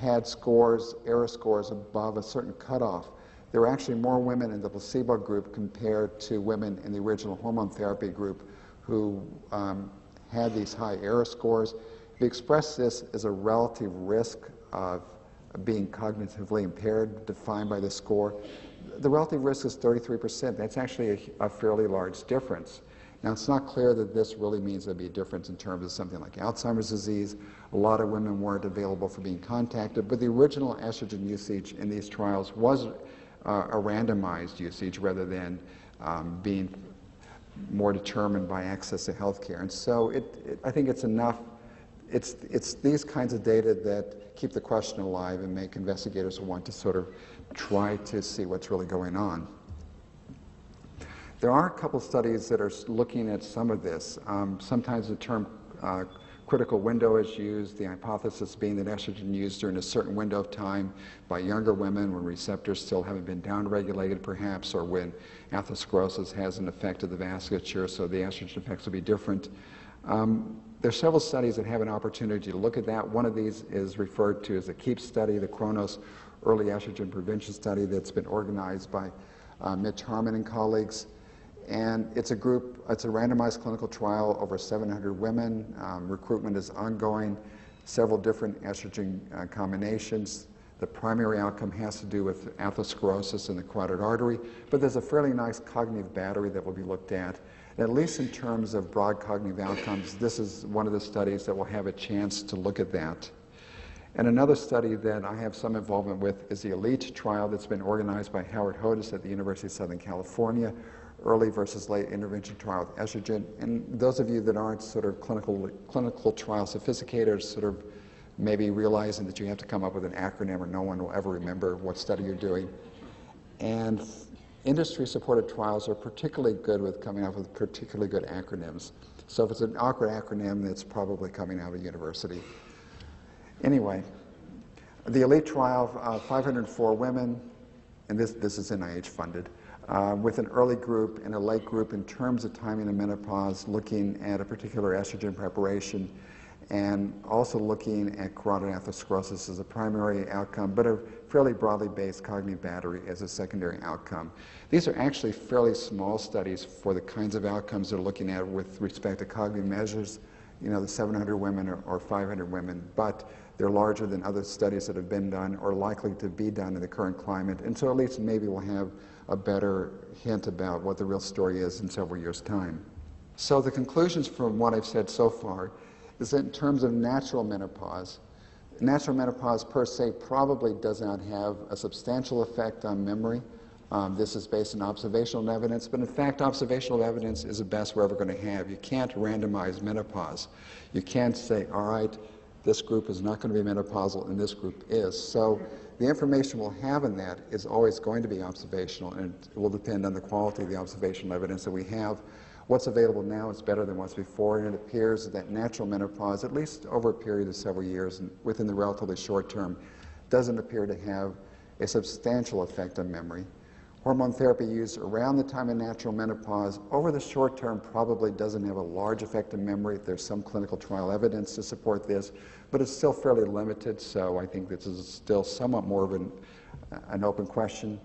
had scores, error scores above a certain cutoff, there were actually more women in the placebo group compared to women in the original hormone therapy group who had these high error scores. We express this as a relative risk of being cognitively impaired, defined by the score. The relative risk is 33%. That's actually a fairly large difference. Now, it's not clear that this really means there'd be a difference in terms of something like Alzheimer's disease. A lot of women weren't available for being contacted, but the original estrogen usage in these trials was a randomized usage rather than being more determined by access to health care. And so I think it's enough it's these kinds of data that keep the question alive and make investigators want to sort of try to see what's really going on. There are a couple studies that are looking at some of this. Sometimes the term critical window is used, the hypothesis being that estrogen used during a certain window of time by younger women when receptors still haven't been downregulated perhaps, or when atherosclerosis hasn't affected the vasculature, so the estrogen effects will be different. There are several studies that have an opportunity to look at that. One of these is referred to as the KEEP study, the Kronos Early Estrogen Prevention Study, that's been organized by Mitch Harmon and colleagues. And it's a randomized clinical trial over 700 women. Recruitment is ongoing, several different estrogen combinations. The primary outcome has to do with atherosclerosis in the carotid artery, but there's a fairly nice cognitive battery that will be looked at. And at least in terms of broad cognitive outcomes, this is one of the studies that will have a chance to look at that. And another study that I have some involvement with is the ELITE trial that's been organized by Howard Hodis at the University of Southern California, early versus late intervention trial with estrogen. And those of you that aren't sort of clinical trial sophisticators, sort of maybe realizing that you have to come up with an acronym or no one will ever remember what study you're doing. And industry-supported trials are particularly good with coming up with particularly good acronyms. So if it's an awkward acronym, it's probably coming out of a university. Anyway, the ELITE trial, 504 women, and this is NIH funded, with an early group and a late group in terms of timing of menopause, looking at a particular estrogen preparation, and also looking at carotid atherosclerosis as a primary outcome, but a fairly broadly based cognitive battery as a secondary outcome. These are actually fairly small studies for the kinds of outcomes they're looking at with respect to cognitive measures, you know, the 700 women or 500 women, but they're larger than other studies that have been done or likely to be done in the current climate, and so at least maybe we'll have a better hint about what the real story is in several years' time. So the conclusions from what I've said so far is that in terms of natural menopause per se probably does not have a substantial effect on memory. This is based on observational evidence, but in fact observational evidence is the best we're ever going to have. You can't randomize menopause. You can't say, all right, this group is not going to be menopausal and this group is. So the information we'll have in that is always going to be observational, and it will depend on the quality of the observational evidence that we have. What's available now is better than what's before, and it appears that natural menopause, at least over a period of several years and within the relatively short term, doesn't appear to have a substantial effect on memory. Hormone therapy used around the time of natural menopause over the short term probably doesn't have a large effect on memory. There's some clinical trial evidence to support this, but it's still fairly limited, so I think this is still somewhat more of an open question.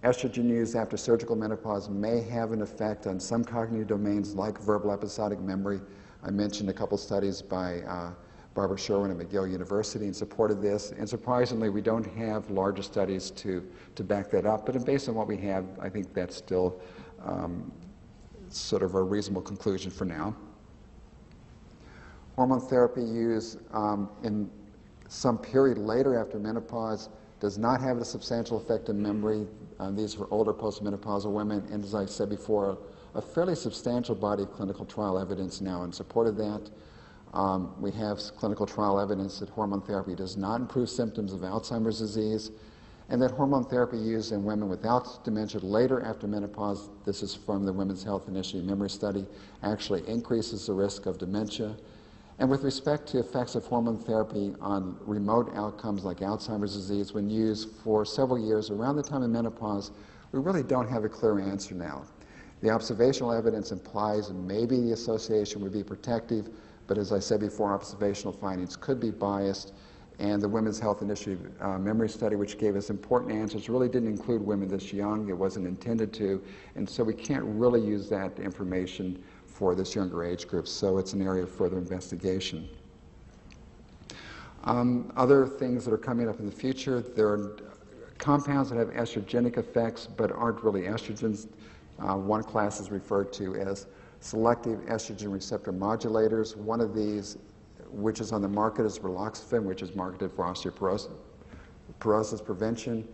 Estrogen used after surgical menopause may have an effect on some cognitive domains like verbal episodic memory. I mentioned a couple studies by Barbara Sherwin at McGill University in support of this, and surprisingly we don't have larger studies to back that up, but based on what we have, I think that's still sort of a reasonable conclusion for now. Hormone therapy used in some period later after menopause does not have a substantial effect on memory. These are older postmenopausal women, and as I said before, a fairly substantial body of clinical trial evidence now in support of that. We have clinical trial evidence that hormone therapy does not improve symptoms of Alzheimer's disease, and that hormone therapy used in women without dementia later after menopause, this is from the Women's Health Initiative Memory Study, actually increases the risk of dementia. And with respect to effects of hormone therapy on remote outcomes like Alzheimer's disease, when used for several years around the time of menopause, we really don't have a clear answer now. The observational evidence implies maybe the association would be protective, but as I said before, observational findings could be biased, and the Women's Health Initiative Memory Study, which gave us important answers, really didn't include women this young. It wasn't intended to, and so we can't really use that information for this younger age group, so it's an area of further investigation. Other things that are coming up in the future, there are compounds that have estrogenic effects but aren't really estrogens. One class is referred to as selective estrogen receptor modulators. One of these, which is on the market, is raloxifene, which is marketed for osteoporosis prevention.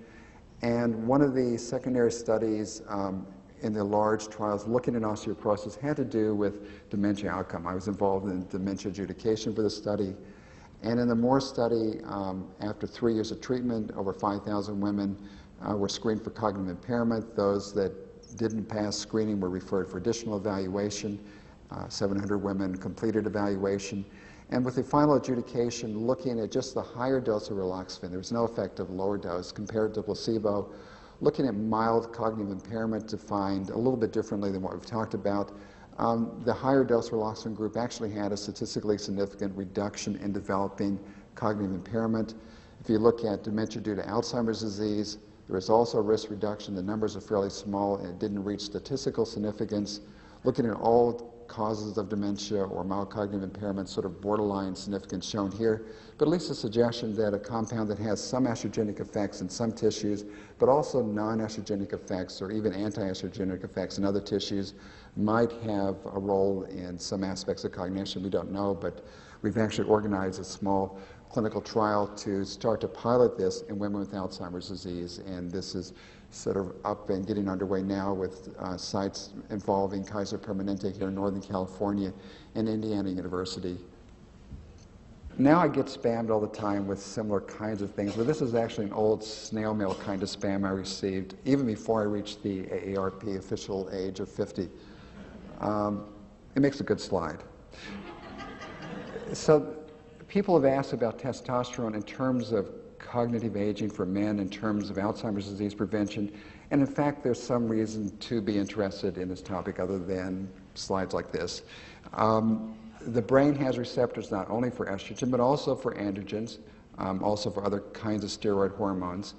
And one of the secondary studies in the large trials looking at osteoporosis had to do with dementia outcome. I was involved in dementia adjudication for the study. And in the Moore study, after 3 years of treatment, over 5,000 women were screened for cognitive impairment. Those that didn't pass screening were referred for additional evaluation. 700 women completed evaluation. And with the final adjudication, looking at just the higher dose of raloxifene, there was no effect of lower dose compared to placebo, looking at mild cognitive impairment defined a little bit differently than what we've talked about. The higher dose raloxifene group actually had a statistically significant reduction in developing cognitive impairment. If you look at dementia due to Alzheimer's disease, there was also a risk reduction. The numbers are fairly small and it didn't reach statistical significance. Looking at all causes of dementia or mild cognitive impairment, sort of borderline significance shown here, but at least a suggestion that a compound that has some estrogenic effects in some tissues, but also non-estrogenic effects or even anti-estrogenic effects in other tissues might have a role in some aspects of cognition. We don't know, but we've actually organized a small clinical trial to start to pilot this in women with Alzheimer's disease, and this is sort of up and getting underway now with sites involving Kaiser Permanente here in Northern California and Indiana University. Now I get spammed all the time with similar kinds of things, but this is actually an old snail mail kind of spam I received even before I reached the AARP official age of 50. It makes a good slide. So people have asked about testosterone in terms of cognitive aging for men, in terms of Alzheimer's disease prevention, and in fact there's some reason to be interested in this topic other than slides like this. The brain has receptors not only for estrogen but also for androgens, also for other kinds of steroid hormones.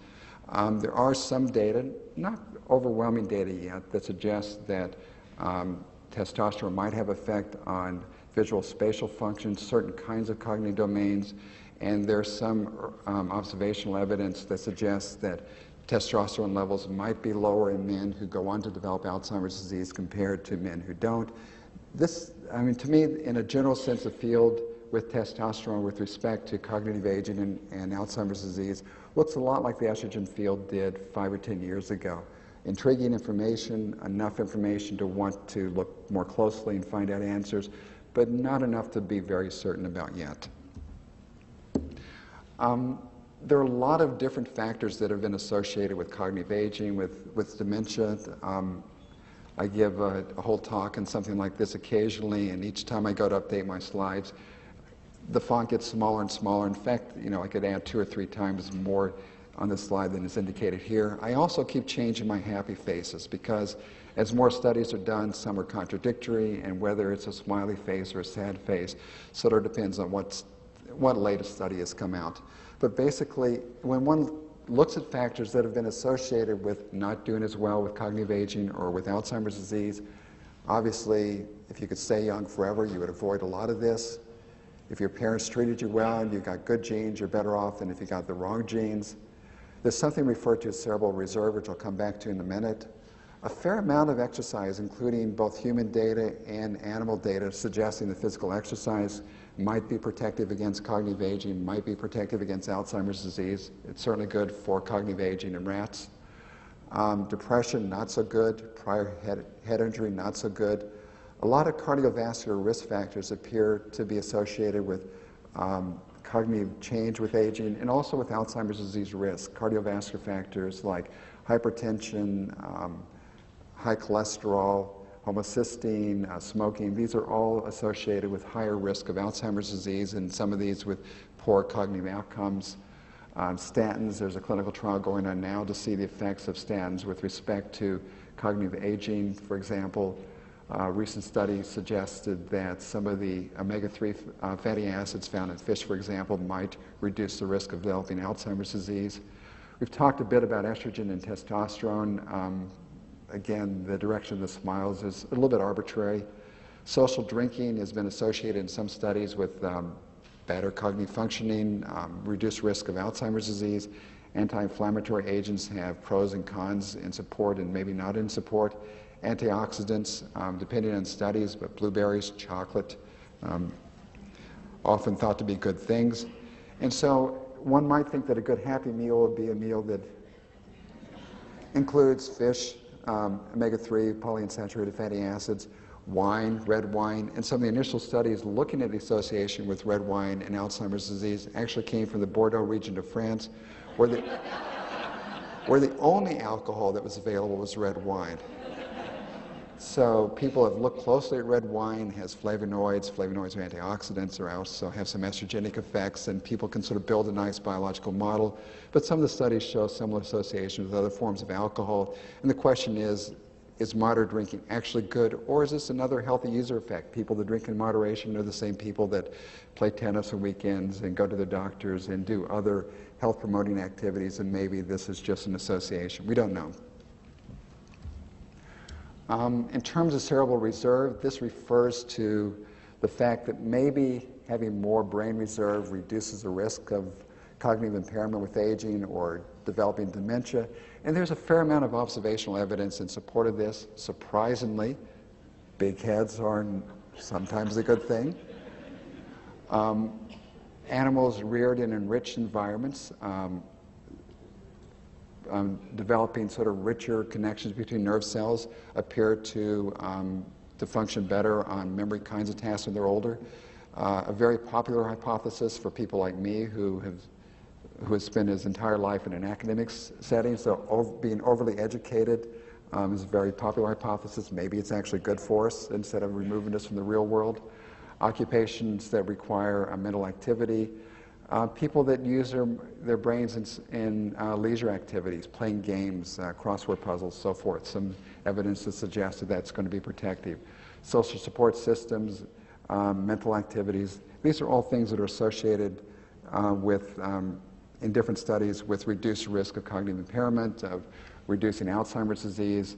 There are some data, not overwhelming data yet, that suggests that testosterone might have effect on visual spatial functions, certain kinds of cognitive domains, and there's some observational evidence that suggests that testosterone levels might be lower in men who go on to develop Alzheimer's disease compared to men who don't. This, I mean, to me, in a general sense, the field with testosterone with respect to cognitive aging and Alzheimer's disease looks a lot like the estrogen field did 5 or 10 years ago. Intriguing information, enough information to want to look more closely and find out answers, but not enough to be very certain about yet. There are a lot of different factors that have been associated with cognitive aging, with dementia. I give a whole talk on something like this occasionally, and each time I go to update my slides, the font gets smaller and smaller. In fact, I could add 2 or 3 times more on this slide than is indicated here. I also keep changing my happy faces because as more studies are done, some are contradictory, and whether it's a smiley face or a sad face sort of depends on what latest study has come out. But basically, when one looks at factors that have been associated with not doing as well with cognitive aging or with Alzheimer's disease, obviously, if you could stay young forever, you would avoid a lot of this. If your parents treated you well and you got good genes, you're better off than if you got the wrong genes. There's something referred to as cerebral reserve, which I'll come back to in a minute. A fair amount of exercise, including both human data and animal data, suggesting that physical exercise might be protective against cognitive aging, might be protective against Alzheimer's disease. It's certainly good for cognitive aging in rats. Depression, not so good. Prior head injury, not so good. A lot of cardiovascular risk factors appear to be associated with cognitive change with aging and also with Alzheimer's disease risk. Cardiovascular factors like hypertension, high cholesterol, homocysteine, smoking, these are all associated with higher risk of Alzheimer's disease, and some of these with poor cognitive outcomes. Statins, there's a clinical trial going on now to see the effects of statins with respect to cognitive aging. For example, recent studies suggested that some of the omega-3 fatty acids found in fish, for example, might reduce the risk of developing Alzheimer's disease. We've talked a bit about estrogen and testosterone. Again, the direction of the smiles is a little bit arbitrary. Social drinking has been associated in some studies with better cognitive functioning, reduced risk of Alzheimer's disease. Anti-inflammatory agents have pros and cons in support and maybe not in support. Antioxidants, depending on studies, but blueberries, chocolate, often thought to be good things. And so one might think that a good happy meal would be a meal that includes fish, omega-3 polyunsaturated fatty acids, wine, red wine, and some of the initial studies looking at the association with red wine and Alzheimer's disease actually came from the Bordeaux region of France, where the only alcohol that was available was red wine. So people have looked closely at red wine. It has flavonoids. Flavonoids are antioxidants, or also have some estrogenic effects, and people can sort of build a nice biological model. But some of the studies show similar associations with other forms of alcohol. And the question is moderate drinking actually good, or is this another healthy user effect? People that drink in moderation are the same people that play tennis on weekends and go to their doctors and do other health-promoting activities, and maybe this is just an association. We don't know. In terms of cerebral reserve, this refers to the fact that maybe having more brain reserve reduces the risk of cognitive impairment with aging or developing dementia. And there's a fair amount of observational evidence in support of this. Surprisingly, big heads are sometimes a good thing. Animals reared in enriched environments, developing sort of richer connections between nerve cells appear to function better on memory kinds of tasks when they're older. A very popular hypothesis for people like me who has spent his entire life in an academic setting, so being overly educated is a very popular hypothesis. Maybe it's actually good for us instead of removing us from the real world. Occupations that require mental activity. People that use their brains in leisure activities, playing games, crossword puzzles, so forth. Some evidence to suggest that that's going to be protective. Social support systems, mental activities. These are all things that are associated with, in different studies, with reduced risk of cognitive impairment, of reducing Alzheimer's disease.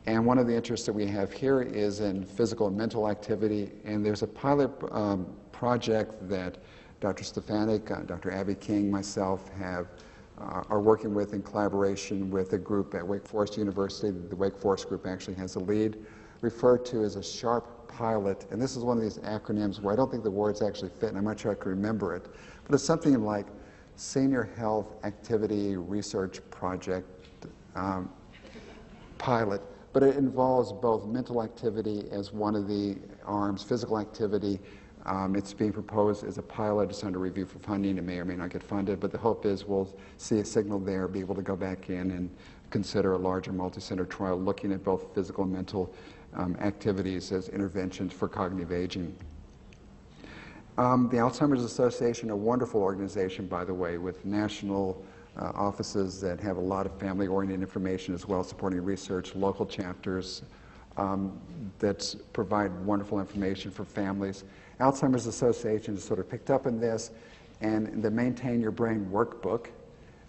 And one of the interests that we have here is in physical and mental activity. And there's a pilot project that Dr. Stefanik, Dr. Abby King, myself are working with in collaboration with a group at Wake Forest University. The Wake Forest group actually has a lead, referred to as a SHARP pilot. And this is one of these acronyms where I don't think the words actually fit, and I'm not sure I can remember it. But it's something like Senior Health Activity Research Project pilot. But it involves both mental activity as one of the arms, physical activity. It's being proposed as a pilot. It's under review for funding. It may or may not get funded, but the hope is we'll see a signal there, be able to go back in and consider a larger multi-center trial looking at both physical and mental activities as interventions for cognitive aging. The Alzheimer's Association, a wonderful organization, by the way, with national offices that have a lot of family-oriented information as well, supporting research, local chapters that provide wonderful information for families. Alzheimer's Association has sort of picked up in this, and the Maintain Your Brain workbook,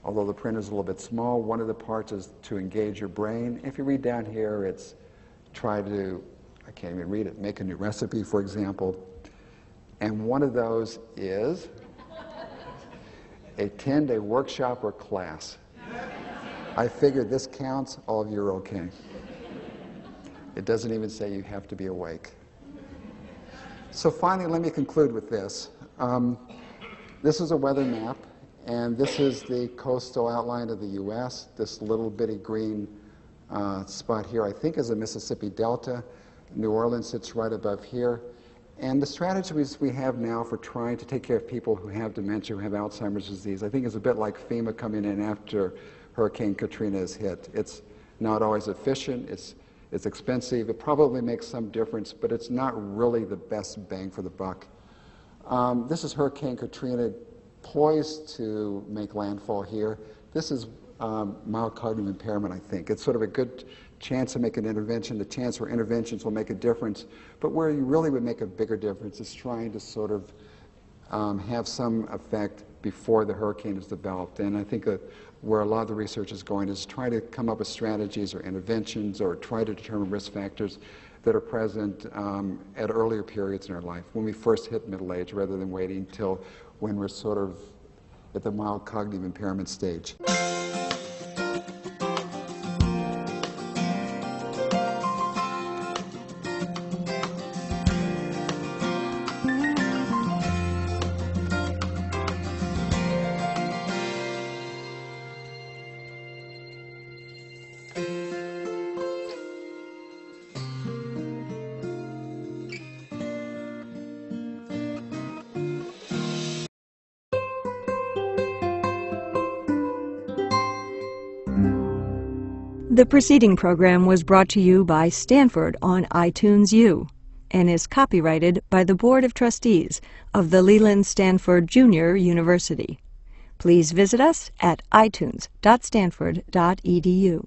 although the print is a little bit small, one of the parts is to engage your brain. If you read down here, it's try to, I can't even read it, make a new recipe, for example. And one of those is attend a workshop or class. I figured this counts, all of you are okay. It doesn't even say you have to be awake. So finally, let me conclude with this. This is a weather map, and this is the coastal outline of the U.S. This little bitty green spot here, I think, is the Mississippi Delta. New Orleans sits right above here. And the strategies we have now for trying to take care of people who have dementia, who have Alzheimer's disease, I think is a bit like FEMA coming in after Hurricane Katrina is hit. It's not always efficient. It's expensive. It probably makes some difference, but it's not really the best bang for the buck. This is Hurricane Katrina poised to make landfall here. This is mild cognitive impairment, I think. It's sort of a good chance to make an intervention, the chance where interventions will make a difference. But where you really would make a bigger difference is trying to sort of have some effect before the hurricane is developed. And I think where a lot of the research is going is try to come up with strategies or interventions or try to determine risk factors that are present at earlier periods in our life, when we first hit middle age, rather than waiting till when we're sort of at the mild cognitive impairment stage. The preceding program was brought to you by Stanford on iTunes U and is copyrighted by the Board of Trustees of the Leland Stanford Junior University. Please visit us at itunes.stanford.edu.